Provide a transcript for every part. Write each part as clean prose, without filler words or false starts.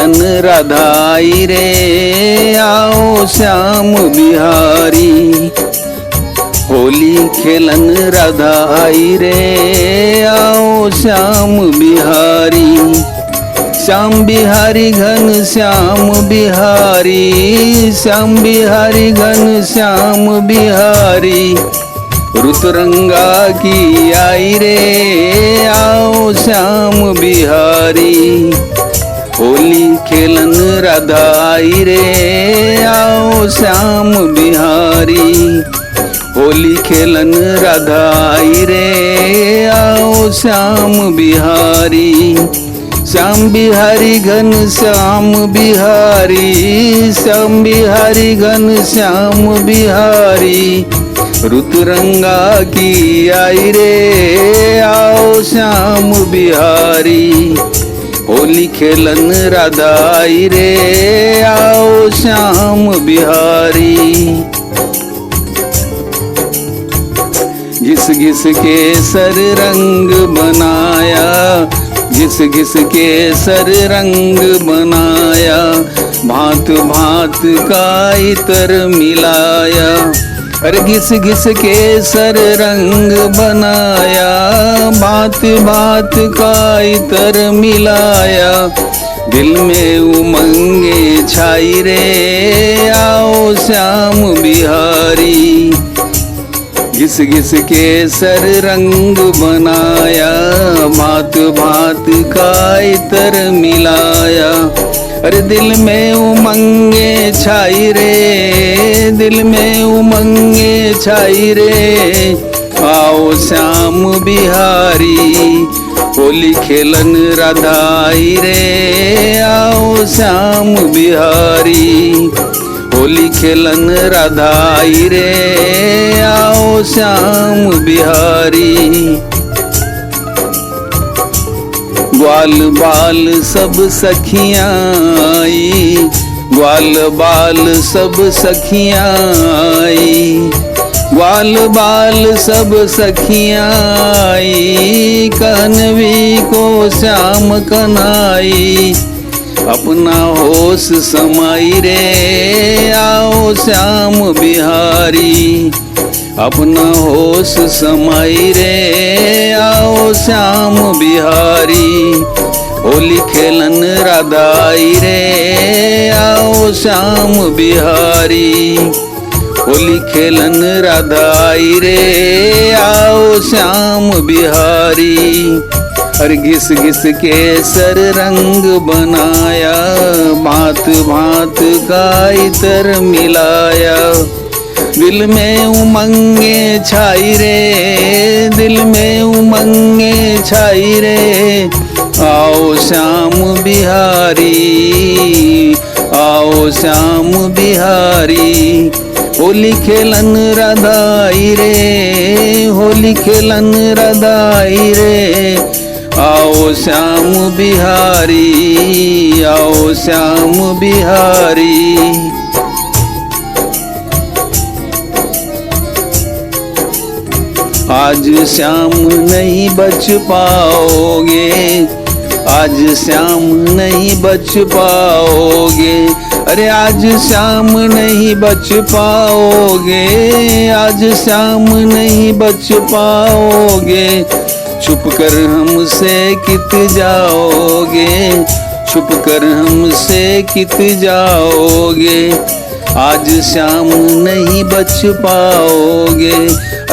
खेलन राधा आई रे, आओ श्याम बिहारी। होली खेलन राधा आई रे, आओ श्याम बिहारी। श्याम बिहारी घन श्याम बिहारी, श्याम बिहारी घन श्याम बिहारी। ऋतुरंगा की आई रे, आओ श्याम बिहारी। होली खेलन राधा आई रे, आओ श्याम बिहारी। होली खेलन राधा आई रे, आओ श्याम बिहारी। श्याम बिहारी घन श्याम बिहारी, श्याम बिहारी घन श्याम बिहारी। ऋतुरंगा की आई रे, आओ श्याम बिहारी। होली खेलन राधा आई रे, आओ श्याम बिहारी। घिस घिस के सर रंग बनाया, घिस घिस के सर रंग बनाया। भांत भांत का इतर मिलाया, अरे घिस घिस के सर रंग बनाया। भांत भांत का इतर मिलाया, दिल में उमंगे छाई रे, आओ श्याम बिहारी। घिस घिस के सर रंग बनाया, भांत भांत का इतर मिलाया। अरे दिल में उमंगे छाई रे, दिल में उमंगे छाई रे, आओ श्याम बिहारी। होली खेलन राधा आई रे, आओ श्याम बिहारी। होली खेलन राधा आई रे, आओ श्याम बिहारी। ग्वाल बाल सब सखियां आई, ग्वाल बाल सब सखियां आई। ग्वाल बाल सब सखियां आई, कन्हवी को श्याम कन्हाई। अपना होश समाई रे, आओ श्याम बिहारी। अपना होश समाई रे, आओ श्याम बिहारी। होली खेलन राधा आई रे, आओ श्याम बिहारी। होली खेलन राधा आई रे, आओ श्याम बिहारी। हर घिस घिस के सर रंग बनाया, भांत भांत का इतर मिलाया। दिल में उमंगे छाई रे, दिल में उमंगे छाई रे, आओ श्याम बिहारी। आओ श्याम बिहारी। होली खेलन राधा आई रे, होली खेलन राधा आई रे, आओ श्याम बिहारी। आओ श्याम बिहारी। आज श्याम नहीं बच पाओगे, आज श्याम नहीं बच पाओगे। अरे आज श्याम नहीं बच पाओगे, आज श्याम नहीं बच पाओगे। छुप कर हमसे कित जाओगे, छुप कर हमसे कित जाओगे। आज श्याम नहीं बच पाओगे,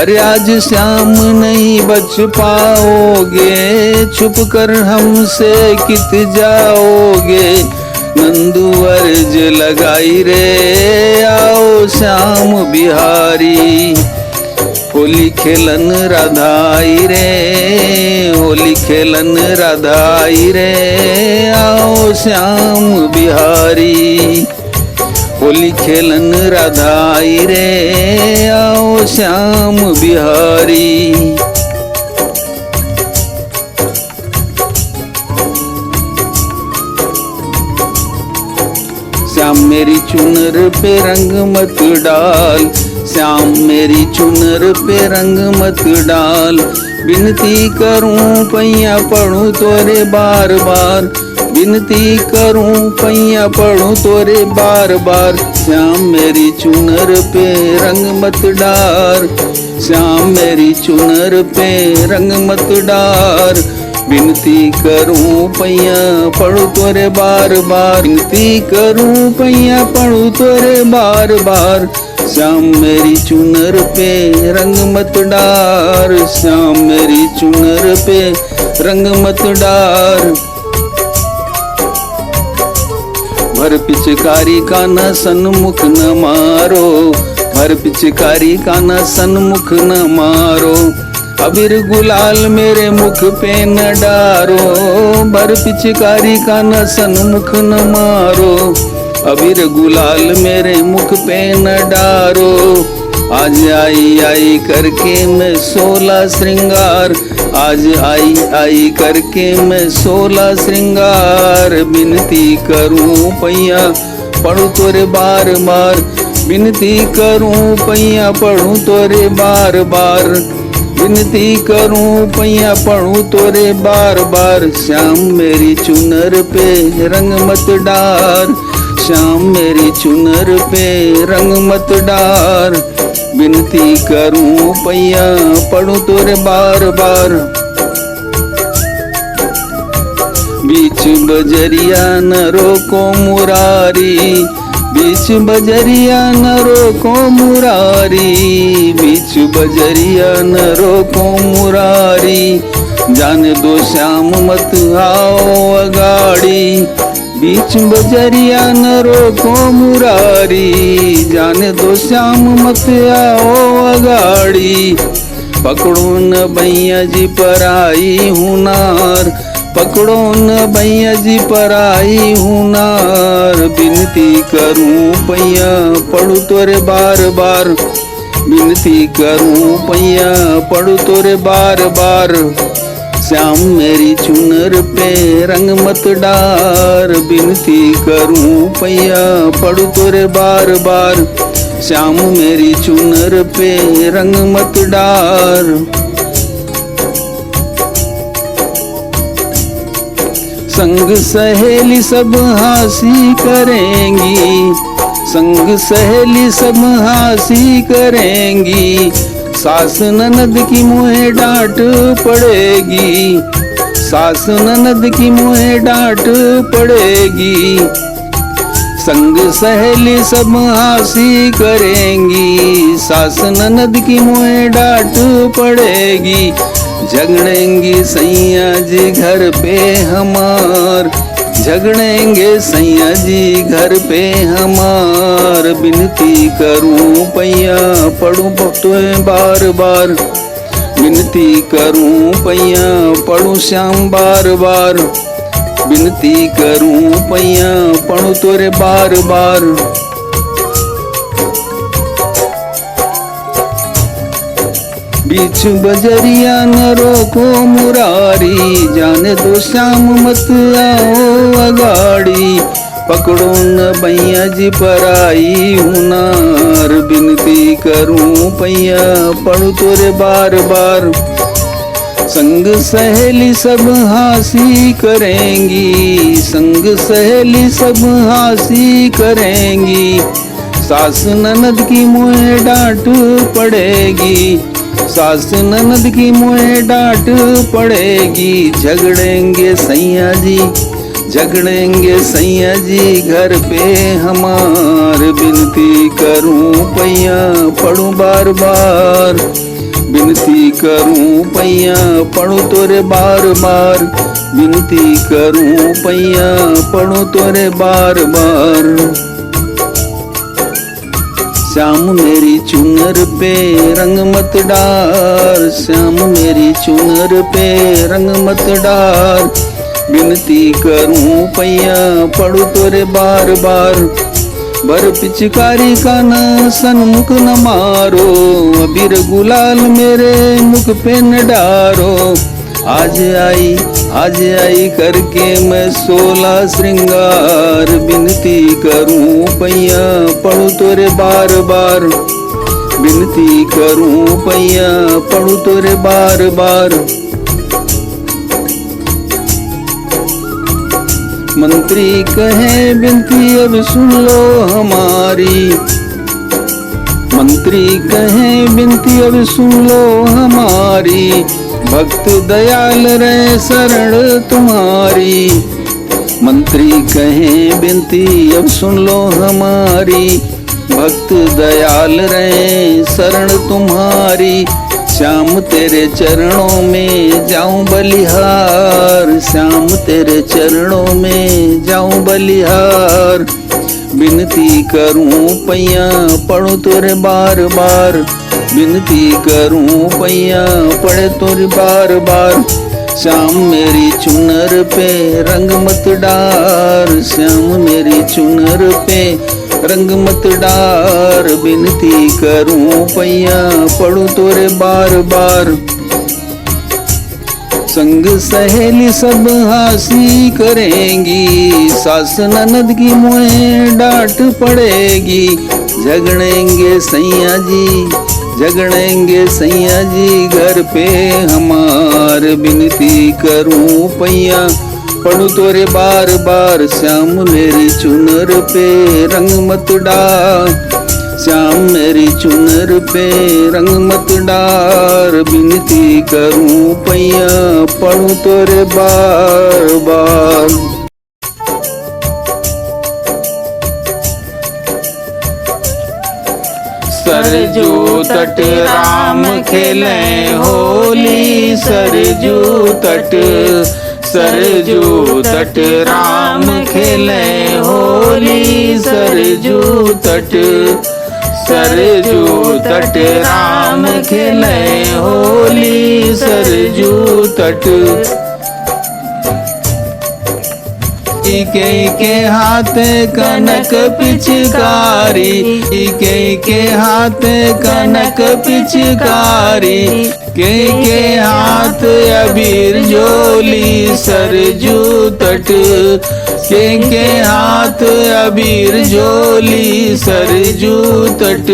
अरे आज श्याम नहीं बच पाओगे। छुप कर हमसे कित जाओगे। नंदू अर्ज लगाई रे, आओ श्याम बिहारी। होली खेलन राधा आई रे, होली खेलन राधा आई रे, आओ श्याम बिहारी। होली खेलन राधा आई रे, आओ श्याम बिहारी। श्याम मेरी चुनर पे रंग मत डाल, श्याम मेरी चुनर पे रंग मत डाल। विनती करूं पैया पढ़ूं तोरे बार बार, विनती करूं पैया पढ़ूं तोरे बार बार। श्याम मेरी चुनर पे रंग मत डार, श्याम मेरी चुनर पे रंग मत डार। विनती करूं पैया पढ़ूं तोरे बार बार, विनती करूं पैया पढ़ूं तोरे बार बार। श्याम मेरी चुनर पे रंग मत डार, श्याम मेरी चुनर पे रंग मत डार। भर पिचकारी का न सन्मुख न मारो, भर पिचकारी का न सन्मुख न मारो। अबीर गुलाल मेरे मुख पे न डारो, भर पिचकारी का न सन्मुख न मारो। अबीर गुलाल मेरे मुख पे न डारो। आज आई आई करके मैं 16 श्रृंगार, आज आई आई करके मैं 16 श्रृंगार। विनती करूं पैया पढ़ूं तोरे बार बार, विनती करूं पैया पढ़ूं तोरे बार बार। विनती करूं पैया पढ़ूं तोरे बार बार। श्याम मेरी चुनर पे रंग मत डार, श्याम मेरी चुनर पे रंग मत डार। विनती करूं पैया पढ़ूं तोरे बार बार। बीच बजरिया न रोको मुरारी, बीच बजरिया न रोको मुरारी, बीच बजरिया न रोको मुरारी। जाने दो श्याम मत आओ अगाड़ी, बीच बजरिया न रोको मुरारी। जाने दो श्याम मत आओ अगाड़ी। पकड़ो न भैया जी पराई हुनार, पकड़ो न भैया जी पराई हुनार। विनती करूं पैया पढ़ूं तोरे बार बार, विनती करूं पैया पढ़ूं तोरे बार बार। श्याम मेरी चुनर पे रंग मत डार, विनती करूं पैया पढ़ूं तोरे बार बार। श्याम मेरी चुनर पे रंग मत डार। संग सहेली सब हंसी करेंगी, संग सहेली सब हंसी करेंगी। सास ननद की मुँह डांट पड़ेगी, सास ननद की मुँह डांट पड़ेगी। संग सहेली सब हंसी करेंगी, सास ननद की मुँह डांट पड़ेगी। झगड़ेंगे सैया जी घर पे हमार, झगड़ेंगे सैया जी घर पे हमार। विनती करूं पैया पढ़ूं तोरे बार बार, विनती करूं पैया पढ़ूं श्याम बार बार। विनती करूं पैया पढ़ूं तोरे बार बार। बीच बजरिया न रोको मुरारी, जाने दो श्याम मत आओ अगाड़ी। पकड़ो न भैया जी पराई हुनार, विनती करूं पैया पढ़ूं तोरे बार बार। संग सहेली सब हंसी करेंगी, संग सहेली सब हंसी करेंगी। सास ननद की मुँह डांट पड़ेगी, सास ननद की मुँह डांट पड़ेगी। झगड़ेंगे सैया जी, झगड़ेंगे सैया जी घर पे हमार। विनती करूं पैया पढ़ूं बार बार, विनती करूं पैया पढ़ूं तोरे बार बार। विनती करूं पैया पढ़ूं तोरे बार बार। श्याम मेरी चुनर पे रंग मत डार, श्याम मेरी चुनर पे रंग मत डार। विनती करूं पैया पढ़ूं तोरे बार बार। भर पिचकारी का न सन्मुख न मारो, अबीर गुलाल मेरे मुख पे न डारो। आज आई करके मैं 16 श्रृंगार। विनती करूं पैया पढ़ूं तोरे बार बार, विनती करूं पैया पढ़ूं तोरे बार बार। मंत्री कहे विनती अब सुन लो हमारी, मंत्री कहे विनती अब सुन लो हमारी, भक्त दयाल रहे शरण तुम्हारी। मंत्री कहे विनती अब सुन लो हमारी, भक्त दयाल रहे शरण तुम्हारी। श्याम तेरे चरणों में जाऊं बलिहार, श्याम तेरे चरणों में जाऊं बलिहार। विनती करूं पैया पढ़ूं तोरे बार बार, विनती करूं पैया पढ़े तोरे बार बार। श्याम मेरी चुनर पे रंग मत डार, श्याम मेरी चुनर पे रंग मत डार। विनती करूं पैया पढ़ूं तोरे बार बार। संग सहेली सब हंसी करेंगी, सास ननद की मुँह डांट पड़ेगी। झगड़ेंगे सैया जी, झगड़ेंगे सैया जी घर पे हमार। विनती करूं पैया पढ़ूं तोरे बार बार, श्याम मेरी चुनर पे रंग मत डार, श्याम मेरी चुनर पे रंग मत डार। विनती करूं पैया पढ़ूं तोरे बार बार। सरजू तट राम खेले होली, सरजू तट, सरजू तट राम खेले होली, सरजू तट, सरजू तट राम खेले होली, सरजू तट। के हाथ कनक पिचकारी, के हाथ कनक पिचकारी, के हाथ अबीर झोली, सरजू तट, के हाथ अबीर झोली, सरजू तट,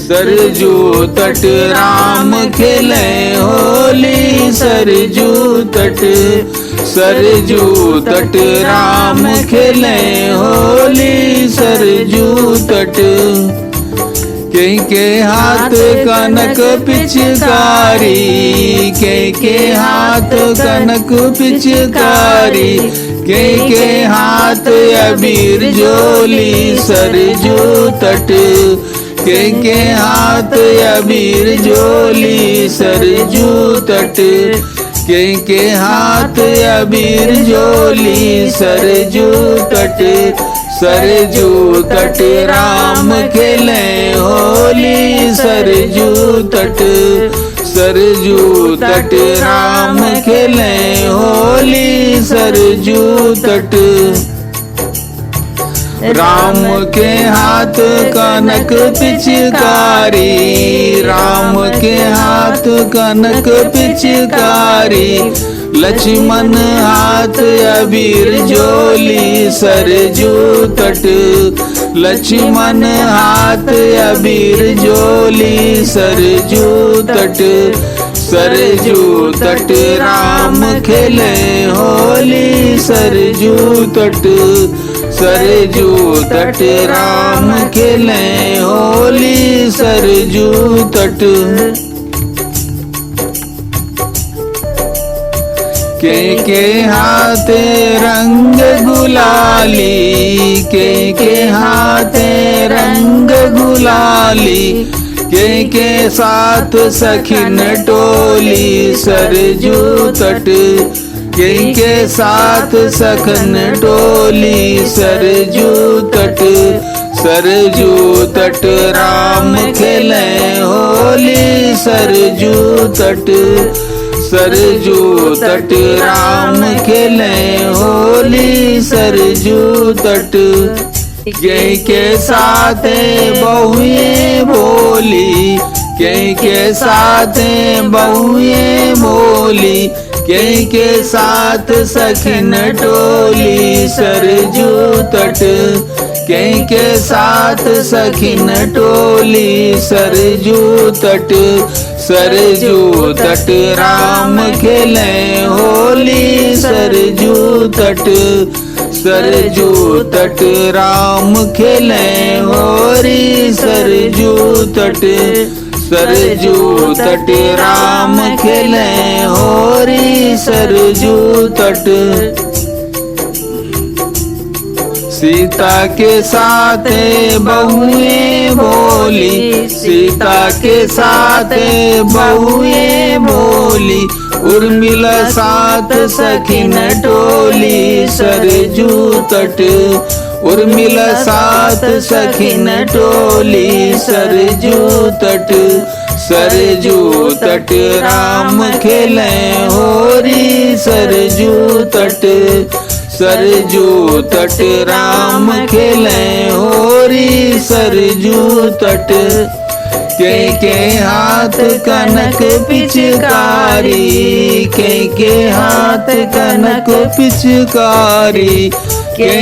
सरजू तट राम खेले होली, सरजू तट, सरजू तट राम खेले होली, सरजू तट। के हाथ कनक पिचकारी, के हाथ कनक पिचकारी, के हाथ अबीर झोली, सरजू तट, के हाथ अबीर झोली, सरजू तट, के हाथ अबीर झोली, सरजू तट, सरजू तट राम खेले होली, सरजू तट, सरजू तट राम खेले होली, सरजू तट। राम के हाथ कनक पिचकारी, राम के हाथ कनक पिचकारी, लक्ष्मण हाथ अबीर झोली, सरजू तट, लक्ष्मण हाथ अबीर झोली, सरजू तट, सरजू तट राम खेले होली, सरजू तट, सरजू तट राम खेले होली, सरजू तट। के हाथ रंग गुलाली, के हाथ रंग गुलाली, के साथ सखिन टोली, सरजू तट, के साथ सखन टोली, सरजू तट, सरजू तट राम खेले होली, सरजू तट, सरजू तट राम खेले होली, सरजू तट। के साथ बहुए बोली, के साथ बहुए बोली, के साथ सखिन टोली, सरजू तट, के साथ सखिन टोली, सरजू तट, सरजू तट राम खेले होली, सरजू तट, सरजू तट राम खेले होरी, सरजू तट, सरजू तट राम खेले होरी, सरजू तट। सीता के साथ बहुएं बोली, सीता के साथ बहुएं बोली, उर्मिला साथ सखिन टोली, सरजू तट, उर्मिला साथ सखिन टोली, सरजू तट, सरजू तट राम खेले होरी, सरजू तट, सरजू तट राम खेले होरी, सरजू तट। के हाथ कनक पिचकारी, के हाथ कनक पिचकारी, के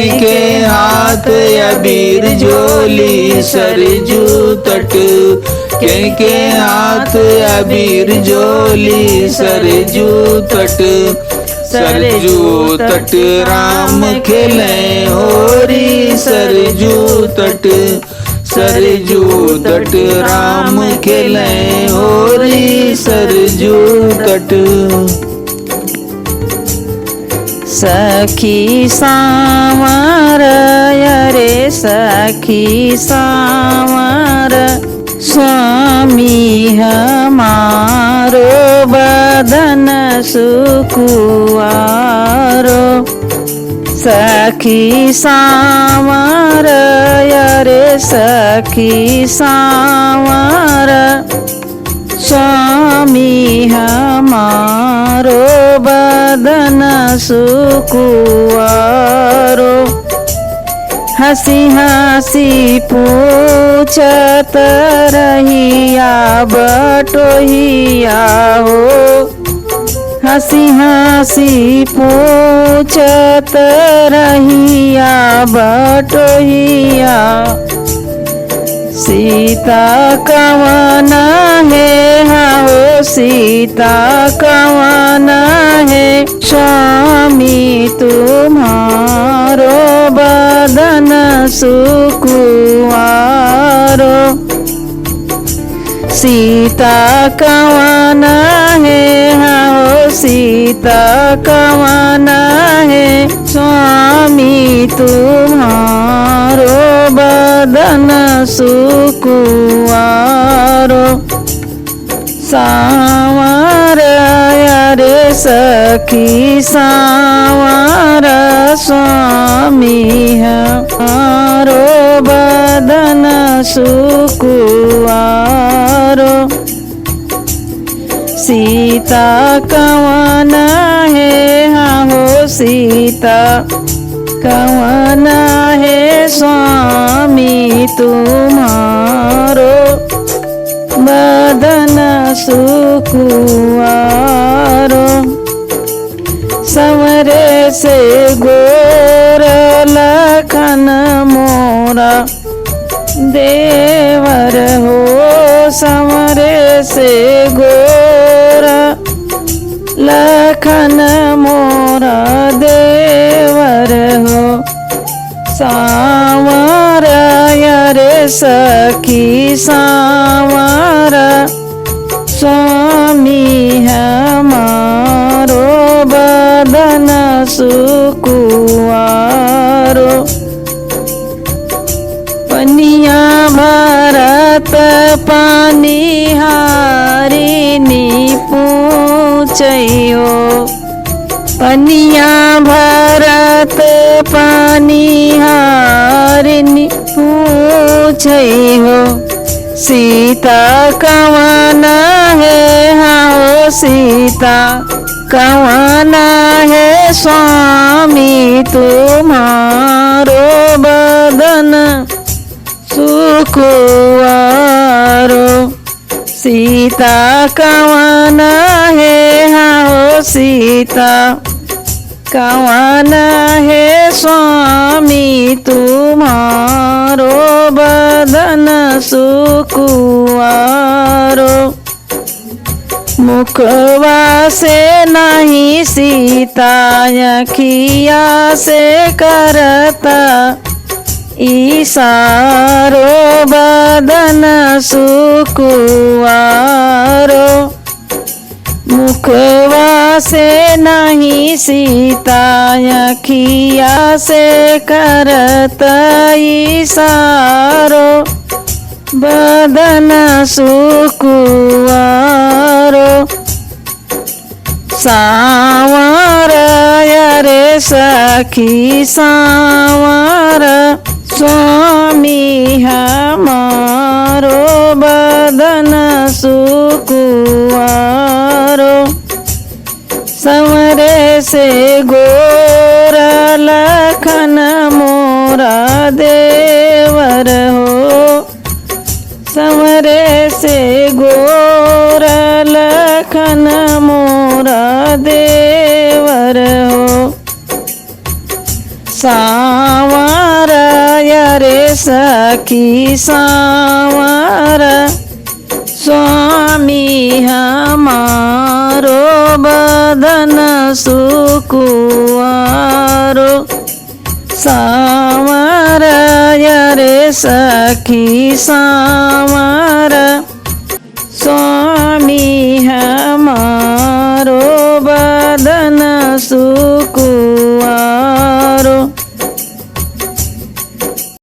हाथ अबीर झोली, सरजू तट, के हाथ अबीर झोली, सरजू तट, सरजू तट राम खेले होरी, सरजू तट, सरजू तट राम खेले होरी, सरजू तट। सखी सावर रे सखी सावर, स्वामी हमारो बदन सुकुआरो। सखी सावर रे सखी सावर, स्वामी हमारो बदन सुकुआरो। हंसी हंसी पूछत रहिया बटोहिया हो, हंसी हंसी पूछत रहिया बटोहिया। सीता कवन है हो, सीता कवन है, स्वामी तुम्हारो बदन सुकुआरो। सीता कवन है हो, सीता कवन है, स्वामी तुम्हारो बदन सुकुआरो। सावर रे सखी सावर, स्वामी हमारो बदन सुकुआरो। सीता कवन है हो, सीता कवन है, स्वामी तुम्हारो बदन सुकुआरो। संवरे से गोर लखन मोरा देवर हो, संवरे से गोरा लखन मोरा देवर हो। सावर रे सखी सावर, स्वामी हमारो बदन सुकुआरो। पनिया भरत पानी हारिनी पूछियो, पनिया भरत पानी हारिनी पूछियो। सीता कवन है हो, सीता कवन है, स्वामी तुम्हारो बदन सुकुआरो। सीता कवन है हो, सीता कवन है, स्वामी तुम्हारो बदन सुकुआरो। मुखवा से नहीं सीता अखिया से करता इशारो बदन सुकुवारो। मुखवा से नहीं सीता अखिया से करता इशारो बदन सुकुवारो। सांवर रे सखी सांवर स्वामी हमारो बदन सुकुवारो। संवरे से गोर लखन मोरा देवर हो। संवरे से गोर लखन मोरा देवर हो। सांवर रे सखी सांवर स्वामी हमारो बदन सुकुवारो। सांवर रे सखी सांवर स्वामी